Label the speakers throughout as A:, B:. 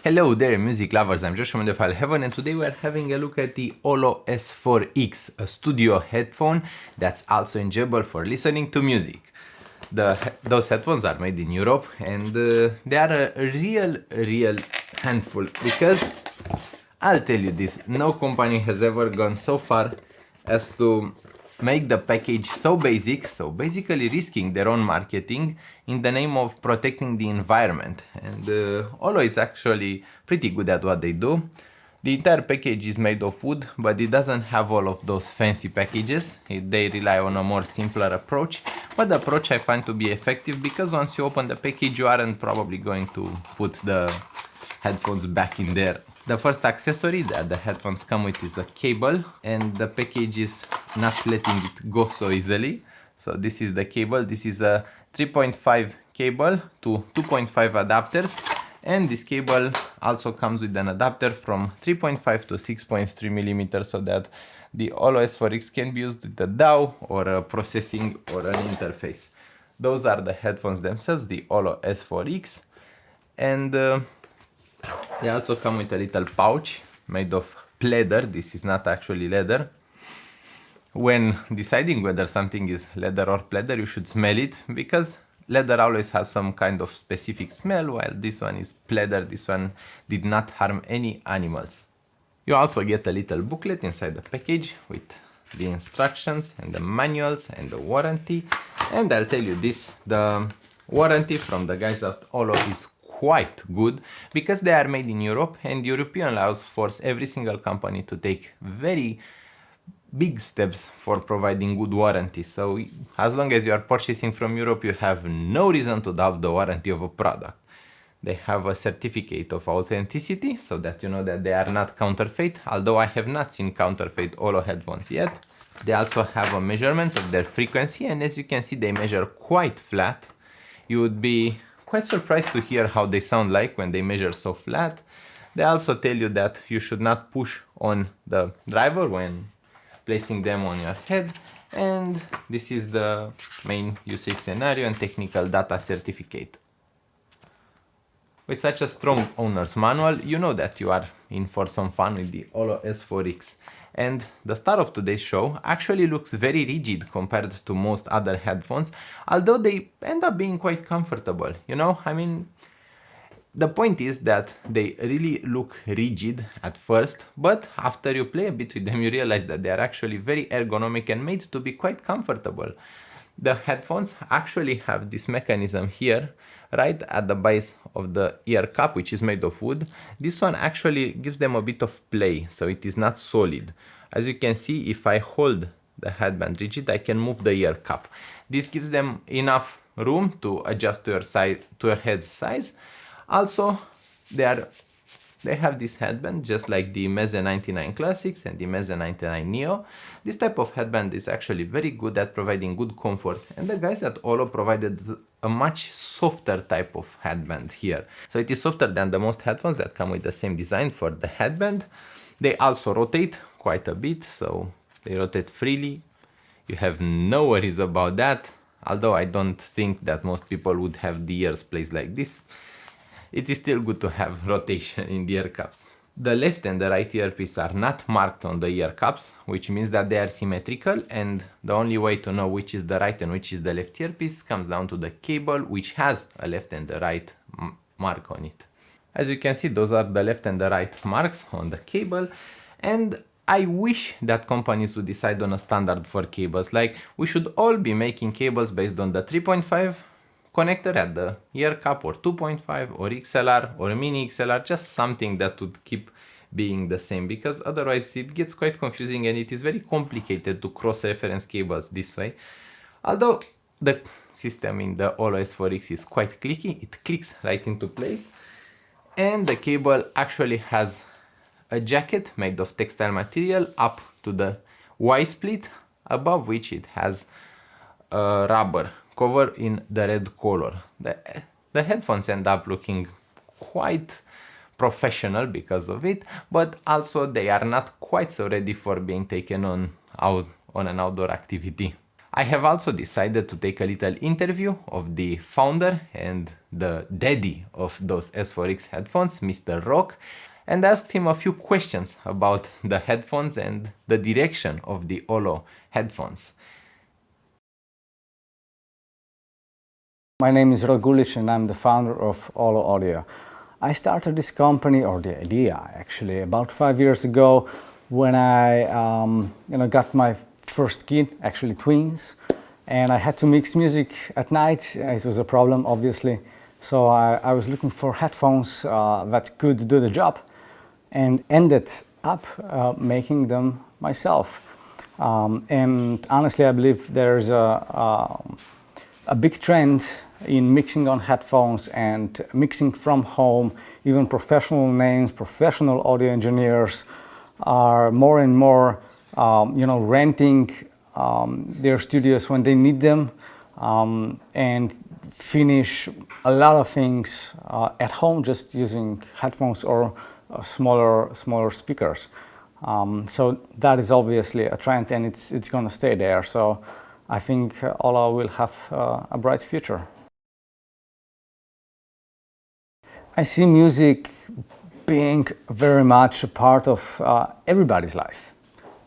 A: Hello there, music lovers, I'm Josh from Audiophile-Heaven, and today we're having a look at the OLLO S4X, a studio headphone that's also enjoyable for listening to music. Those headphones are made in Europe, and they are a real handful, because I'll tell you this, no company has ever gone so far as to make the package so basic, so basically risking their own marketing in the name of protecting the environment. And OLLO is actually pretty good at what they do. The entire package is made of wood, but it doesn't have all of those fancy packages. They rely on a more simpler approach, but the approach I find to be effective, because once you open the package you aren't probably going to put the headphones back in there. The first accessory that the headphones come with is a cable, and the package is not letting it go so easily. So this is the cable. This is a 3.5 cable to 2.5 adapters, and this cable also comes with an adapter from 3.5 to 6.3 millimeters, so that the OLLO S4X can be used with a DAW or a processing or an interface. Those are the headphones themselves, the OLLO S4X, and they also come with a little pouch made of pleather. This is not actually leather. When deciding whether something is leather or pleather, you should smell it, because leather always has some kind of specific smell, while this one is pleather. This one did not harm any animals. You also get a little booklet inside the package with the instructions and the manuals and the warranty. And I'll tell you this, the warranty from the guys at OLLO is quite good, because they are made in Europe, and European laws force every single company to take very big steps for providing good warranty. So as long as you are purchasing from Europe, you have no reason to doubt the warranty of a product. They have a certificate of authenticity, so that you know that they are not counterfeit, although I have not seen counterfeit OLLO headphones yet. They also have a measurement of their frequency, and as you can see, they measure quite flat. You would be quite surprised to hear how they sound like when they measure so flat. They also tell you that you should not push on the driver when placing them on your head, and this is the main usage scenario and technical data certificate. With such a strong owner's manual, you know that you are in for some fun with the OLLO S4X. And the star of today's show actually looks very rigid compared to most other headphones, although they end up being quite comfortable. You know, I mean, the point is that they really look rigid at first, but after you play a bit with them, you realize that they are actually very ergonomic and made to be quite comfortable. The headphones actually have this mechanism here, right at the base of the ear cup, which is made of wood. This one actually gives them a bit of play, so it is not solid. As you can see, if I hold the headband rigid, I can move the ear cup. This gives them enough room to adjust to your head's size. Also, they have this headband just like the Meze 99 Classics and the Meze 99 Neo. This type of headband is actually very good at providing good comfort, and the guys at OLLO provided a much softer type of headband here. So it is softer than the most headphones that come with the same design for the headband. They also rotate quite a bit, so they rotate freely. You have no worries about that, although I don't think that most people would have the ears placed like this. It is still good to have rotation in the ear cups. The left and the right earpiece are not marked on the ear cups, which means that they are symmetrical, and the only way to know which is the right and which is the left earpiece comes down to the cable, which has a left and the right mark on it. As you can see, those are the left and the right marks on the cable, and I wish that companies would decide on a standard for cables. Like, we should all be making cables based on the 3.5 connector at the ear cup, or 2.5, or XLR, or mini XLR, just something that would keep being the same, because otherwise it gets quite confusing and it is very complicated to cross-reference cables this way. Although the system in the OLLO S4X is quite clicky, it clicks right into place, and the cable actually has a jacket made of textile material up to the Y-split, above which it has a rubber cover in the red color. The headphones end up looking quite professional because of it, but also they are not quite so ready for being taken on an outdoor activity. I have also decided to take a little interview of the founder and the daddy of those S4X headphones, Mr. Rock, and asked him a few questions about the headphones and the direction of the OLLO headphones.
B: My name is Rok and I'm the founder of OLLO Audio. I started this company, or the idea actually, about 5 years ago when I got my first kid, actually twins, and I had to mix music at night. It was a problem, obviously. So I was looking for headphones that could do the job and ended up making them myself. And honestly, I believe there's a big trend in mixing on headphones and mixing from home. Even professional names, professional audio engineers are more and more renting their studios when they need them and finish a lot of things at home just using headphones or smaller speakers. So that is obviously a trend, and it's going to stay there. So I think OLLO will have a bright future. I see music being very much a part of everybody's life.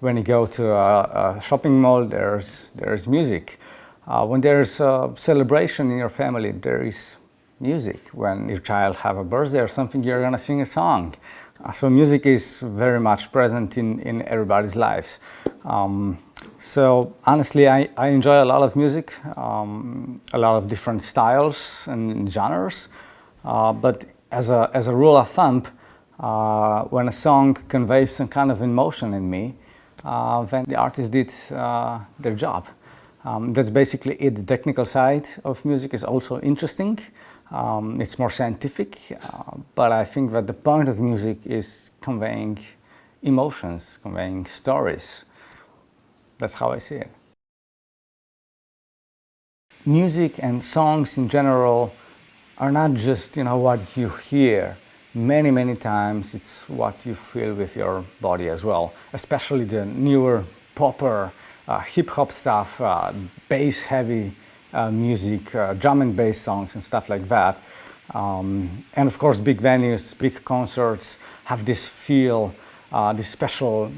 B: When you go to a shopping mall, there's music. When there's a celebration in your family, there is music. When your child have a birthday or something, you're gonna sing a song. So music is very much present in everybody's lives. So honestly, I enjoy a lot of music, a lot of different styles and genres. But as a rule of thumb, when a song conveys some kind of emotion in me, then the artist did their job. That's basically it. The technical side of music is also interesting. It's more scientific, but I think that the point of music is conveying emotions, conveying stories. That's how I see it. Music and songs in general are not just what you hear. Many times it's what you feel with your body as well, especially the newer popper hip-hop stuff, bass-heavy music, drum and bass songs and stuff like that. And of course, big venues, big concerts have this feel, this special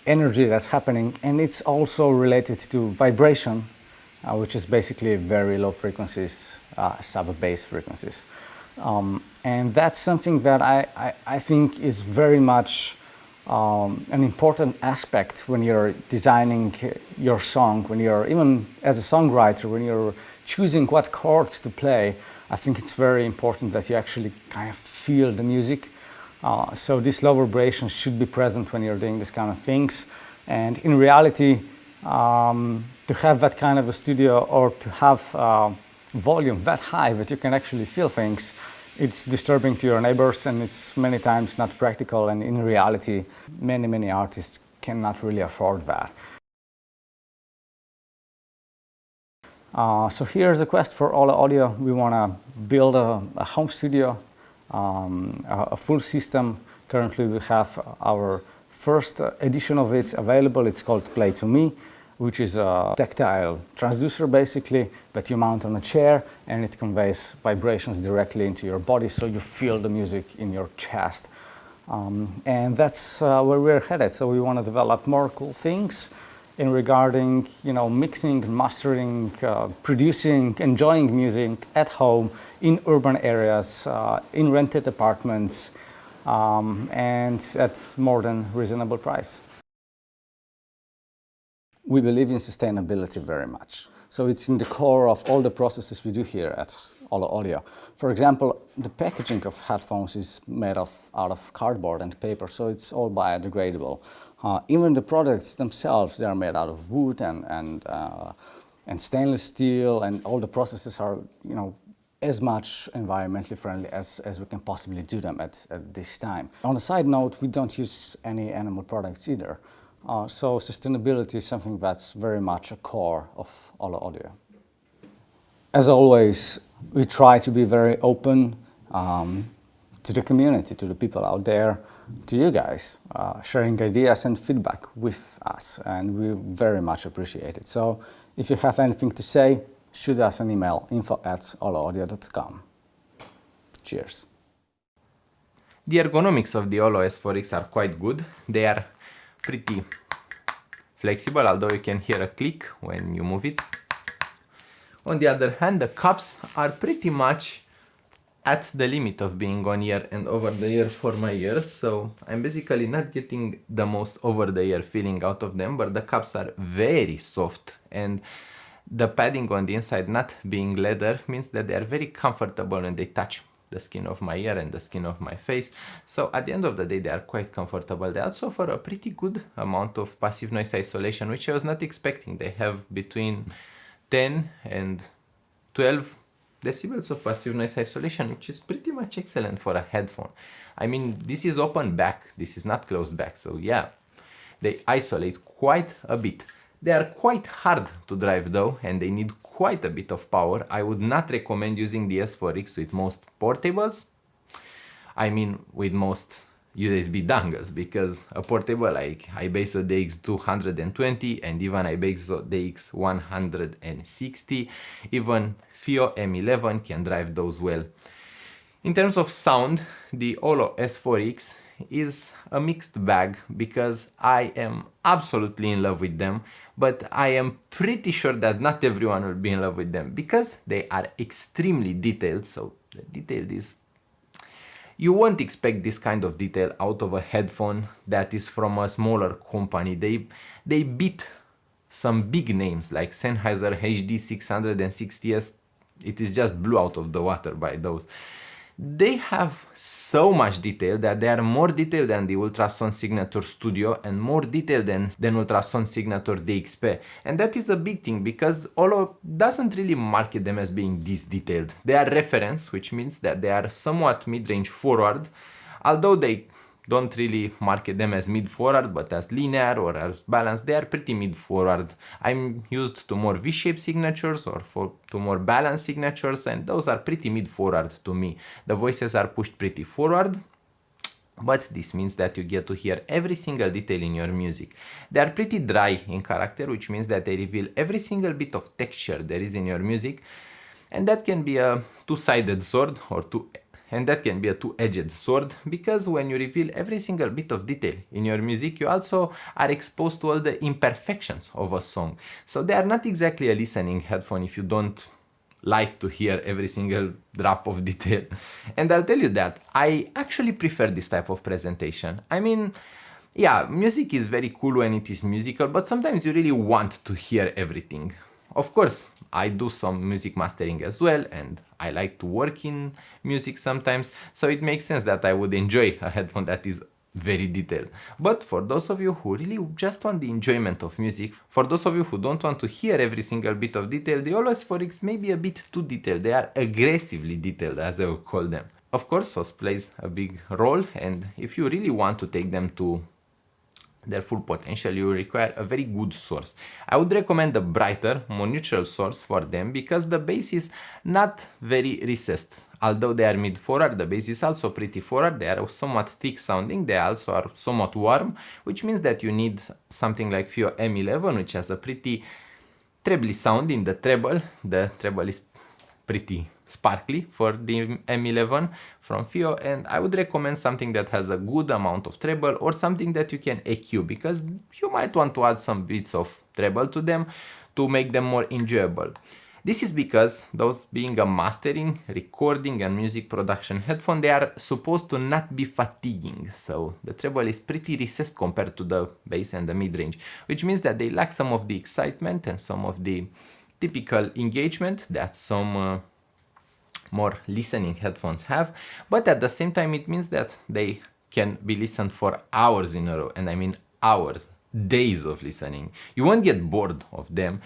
B: energy that's happening, and it's also related to vibration, which is basically very low frequencies, sub-bass frequencies. And that's something that I think is very much an important aspect when you're designing your song, when you're, even as a songwriter, when you're choosing what chords to play. I think it's very important that you actually kind of feel the music. So this low vibration should be present when you're doing this kind of things. And in reality, to have that kind of a studio, or to have volume that high that you can actually feel things, it's disturbing to your neighbors, and it's many times not practical, and in reality many artists cannot really afford that. So here's a quest for OLLO Audio. We want to build a home studio, a full system. Currently we have our first edition of it available. It's called Play to Me, which is a tactile transducer basically that you mount on a chair, and it conveys vibrations directly into your body, so you feel the music in your chest. And that's where we're headed. So we want to develop more cool things in regarding, mixing, mastering, producing, enjoying music at home, in urban areas, in rented apartments, and at more than reasonable price. We believe in sustainability very much. So it's in the core of all the processes we do here at OLLO Audio. For example, the packaging of headphones is made out of cardboard and paper, so it's all biodegradable. Even the products themselves, they are made out of wood and stainless steel, and all the processes are, as much environmentally friendly as we can possibly do them at this time. On a side note, we don't use any animal products either. So sustainability is something that's very much a core of OLLO Audio. As always, we try to be very open to the community, to the people out there. to you guys, sharing ideas and feedback with us, and we very much appreciate it. So if you have anything to say, shoot us an email, info@olloaudio.com. Cheers.
A: The ergonomics of the OLLO S4X are quite good. They are pretty flexible, although you can hear a click when you move it. On the other hand, the cups are pretty much at the limit of being on ear and over the ear for my ears, so I'm basically not getting the most over the ear feeling out of them, but the cups are very soft, and the padding on the inside not being leather means that they are very comfortable when they touch the skin of my ear and the skin of my face. So at the end of the day, they are quite comfortable. They also offer a pretty good amount of passive noise isolation, which I was not expecting. They have between 10 and 12 decibels of passive noise isolation, which is pretty much excellent for a headphone. I mean, this is open back, this is not closed back, so yeah, they isolate quite a bit. They are quite hard to drive though, and they need quite a bit of power. I would not recommend using the S4X with most portables. I mean, with most USB dongles, because a portable like iBasso DX220 and even iBasso DX160, even FIO M11 can drive those well. In terms of sound, the OLLO S4X is a mixed bag because I am absolutely in love with them, but I am pretty sure that not everyone will be in love with them because they are extremely detailed. So the detail is, you won't expect this kind of detail out of a headphone that is from a smaller company. They beat some big names like Sennheiser HD 660S. It is just blew out of the water by those. They have so much detail that they are more detailed than the Ultrason Signature Studio and more detailed than Ultrason Signature DXP. And that is a big thing because OLLO doesn't really market them as being this detailed. They are reference, which means that they are somewhat mid-range forward, although they don't really market them as mid-forward, but as linear or as balanced. They are pretty mid-forward. I'm used to more V-shaped signatures or to more balanced signatures, and those are pretty mid-forward to me. The voices are pushed pretty forward, but this means that you get to hear every single detail in your music. They are pretty dry in character, which means that they reveal every single bit of texture there is in your music, and that can be a two-sided sword or two-edged sword, because when you reveal every single bit of detail in your music, you also are exposed to all the imperfections of a song. So they are not exactly a listening headphone if you don't like to hear every single drop of detail. And I'll tell you that I actually prefer this type of presentation. I mean, yeah, music is very cool when it is musical, but sometimes you really want to hear everything. Of course, I do some music mastering as well, and I like to work in music sometimes, so it makes sense that I would enjoy a headphone that is very detailed. But for those of you who really just want the enjoyment of music, for those of you who don't want to hear every single bit of detail, the OLLO S4X may be a bit too detailed. They are aggressively detailed, as I would call them. Of course, SOS plays a big role, and if you really want to take them to their full potential, you require a very good source. I would recommend a brighter, more neutral source for them because the bass is not very recessed. Although they are mid-forward, the bass is also pretty forward. They are somewhat thick sounding. They also are somewhat warm, which means that you need something like FIO M11, which has a pretty trebly sound in the treble. The treble is pretty sparkly for the M11 from FIO, and I would recommend something that has a good amount of treble or something that you can EQ, because you might want to add some bits of treble to them to make them more enjoyable. This is because those being a mastering, recording and music production headphone, they are supposed to not be fatiguing, so the treble is pretty recessed compared to the bass and the mid-range, which means that they lack some of the excitement and some of the typical engagement that some more listening headphones have, but at the same time it means that they can be listened for hours in a row, and I mean hours, days of listening. You won't get bored of them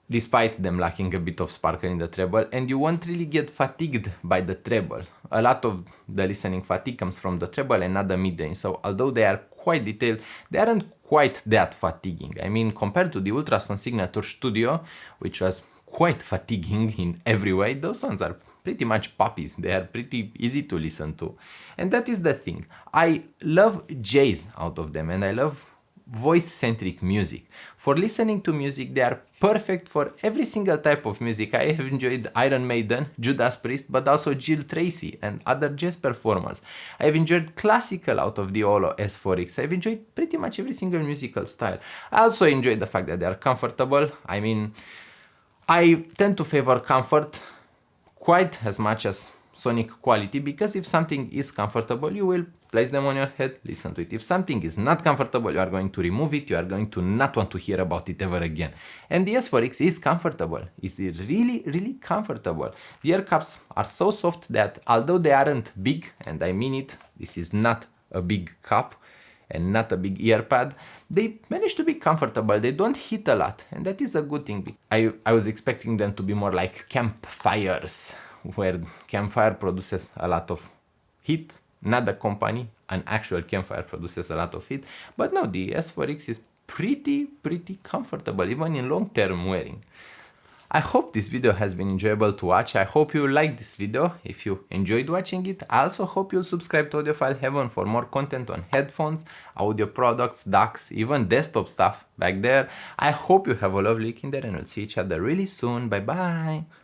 A: despite them lacking a bit of sparkle in the treble, and you won't really get fatigued by the treble. A lot of the listening fatigue comes from the treble and not the mid-range, so although they are quite detailed, they aren't quite that fatiguing. I mean, compared to the Ultrason Signature Studio, which was quite fatiguing in every way, those ones are pretty much puppies. They are pretty easy to listen to. And that is the thing. I love jazz out of them, and I love voice-centric music. For listening to music, they are perfect for every single type of music. I have enjoyed Iron Maiden, Judas Priest, but also Jill Tracy and other jazz performers. I have enjoyed classical out of the OLLO S4X. I've enjoyed pretty much every single musical style. I also enjoy the fact that they are comfortable. I mean, I tend to favor comfort quite as much as sonic quality, because if something is comfortable, you will place them on your head, listen to it. If something is not comfortable, you are going to remove it, you are going to not want to hear about it ever again. And the S4X is comfortable. It's really, really comfortable. The ear cups are so soft that although they aren't big, and I mean it, this is not a big cup and not a big ear pad, they manage to be comfortable. They don't hit a lot, and that is a good thing. I was expecting them to be more like campfires, where campfire produces a lot of heat, not the company, an actual campfire produces a lot of heat. But no, the S4X is pretty comfortable, even in long-term wearing. I hope this video has been enjoyable to watch. I hope you liked this video. If you enjoyed watching it, I also hope you'll subscribe to Audiophile-Heaven for more content on headphones, audio products, DACs, even desktop stuff back there. I hope you have a lovely weekend there, and we'll see each other really soon. Bye bye!